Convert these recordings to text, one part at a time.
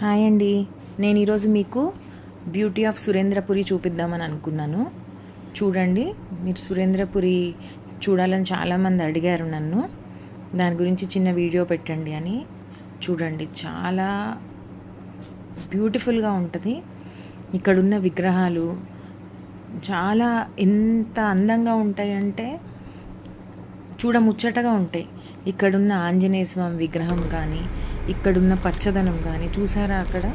Hi అండి. నేను ఈరోజు మీకు బ్యూటీ ఆఫ్ సురేంద్రపురి చూపిద్దామని అనుకున్నాను. చూడండి, మీరు సురేంద్రపురి చూడాలని చాలామంది అడిగారు నన్ను. దాని గురించి చిన్న వీడియో పెట్టండి అని. చూడండి, చాలా బ్యూటిఫుల్గా ఉంటుంది. ఇక్కడున్న విగ్రహాలు చాలా ఎంత అందంగా ఉంటాయంటే చూడముచ్చటగా ఉంటాయి. ఇక్కడున్న ఆంజనేయ స్వామి విగ్రహం కానీ, ఇక్కడున్న పచ్చదనం కానీ చూసారా? అక్కడ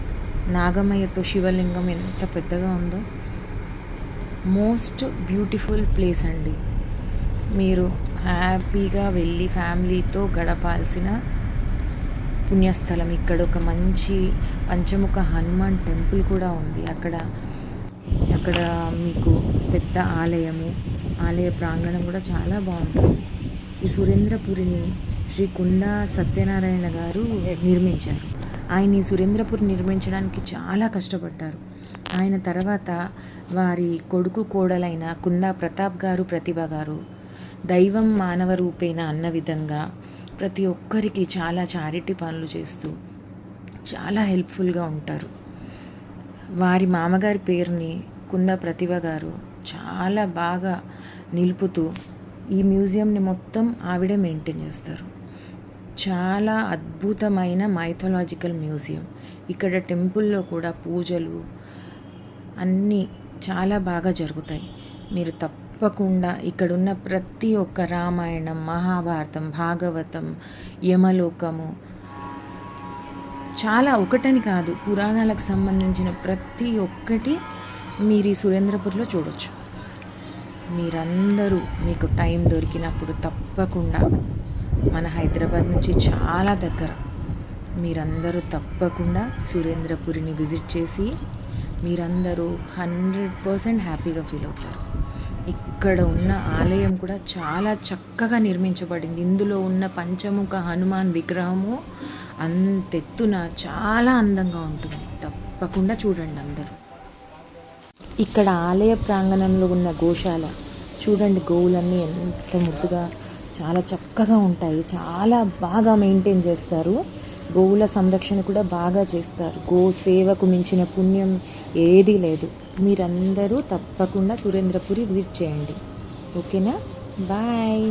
నాగమయ్యతో శివలింగం ఎంత పెద్దగా ఉందో. మోస్ట్ బ్యూటిఫుల్ ప్లేస్ అండి. మీరు హ్యాపీగా వెళ్ళి ఫ్యామిలీతో గడపాల్సిన పుణ్యస్థలం. ఇక్కడ ఒక మంచి పంచముఖ హనుమాన్ టెంపుల్ కూడా ఉంది. అక్కడ మీకు పెద్ద ఆలయ ప్రాంగణం కూడా చాలా బాగుంటుంది. ఈ సురేంద్రపురిని శ్రీ కుండ సత్యనారాయణ గారు నిర్మించారు. ఆయన ఈ సురేంద్రపురి నిర్మించడానికి చాలా కష్టపడ్డారు. ఆయన తర్వాత వారి కొడుకు కోడలైన కుందా ప్రతాప్ గారు, ప్రతిభ గారు దైవం మానవ రూపేణ అన్న విధంగా ప్రతి ఒక్కరికి చాలా చారిటీ పనులు చేస్తూ చాలా హెల్ప్ఫుల్గా ఉంటారు. వారి మామగారి పేరుని కుందా ప్రతిభ గారు చాలా బాగా నిలుపుతూ ఈ మ్యూజియంని మొత్తం ఆవిడే మెయింటైన్ చేస్తారు. చాలా అద్భుతమైన మైథలాజికల్ మ్యూజియం. ఇక్కడ టెంపుల్లో కూడా పూజలు అన్నీ చాలా బాగా జరుగుతాయి. మీరు తప్పకుండా ఇక్కడున్న ప్రతి ఒక్క రామాయణం, మహాభారతం, భాగవతం, యమలోకము చాలా ఒకటని కాదు, పురాణాలకు సంబంధించిన ప్రతి ఒక్కటి మీరు ఈ సురేంద్రపురిలో చూడొచ్చు. మీరందరూ మీకు టైం దొరికినప్పుడు తప్పకుండా, మన హైదరాబాద్ నుంచి చాలా దగ్గర, మీరందరూ తప్పకుండా సురేంద్రపురిని విజిట్ చేసి మీరందరూ 100% హ్యాపీగా ఫీల్ అవుతారు. ఇక్కడ ఉన్న ఆలయం కూడా చాలా చక్కగా నిర్మించబడింది. ఇందులో ఉన్న పంచముఖ హనుమాన్ విగ్రహము అంతెత్తున చాలా అందంగా ఉంటుంది. తప్పకుండా చూడండి అందరూ. ఇక్కడ ఆలయ ప్రాంగణంలో ఉన్న గోశాల చూడండి, గోవులన్నీ ఎంత ముద్దుగా చాలా చక్కగా ఉంటాయి. చాలా బాగా మెయింటైన్ చేస్తారు. గోవుల సంరక్షణ కూడా బాగా చేస్తారు. గో సేవకు మించిన పుణ్యం ఏదీ లేదు. మీరందరూ తప్పకుండా సురేంద్రపురి విజిట్ చేయండి. ఓకేనా? బాయ్.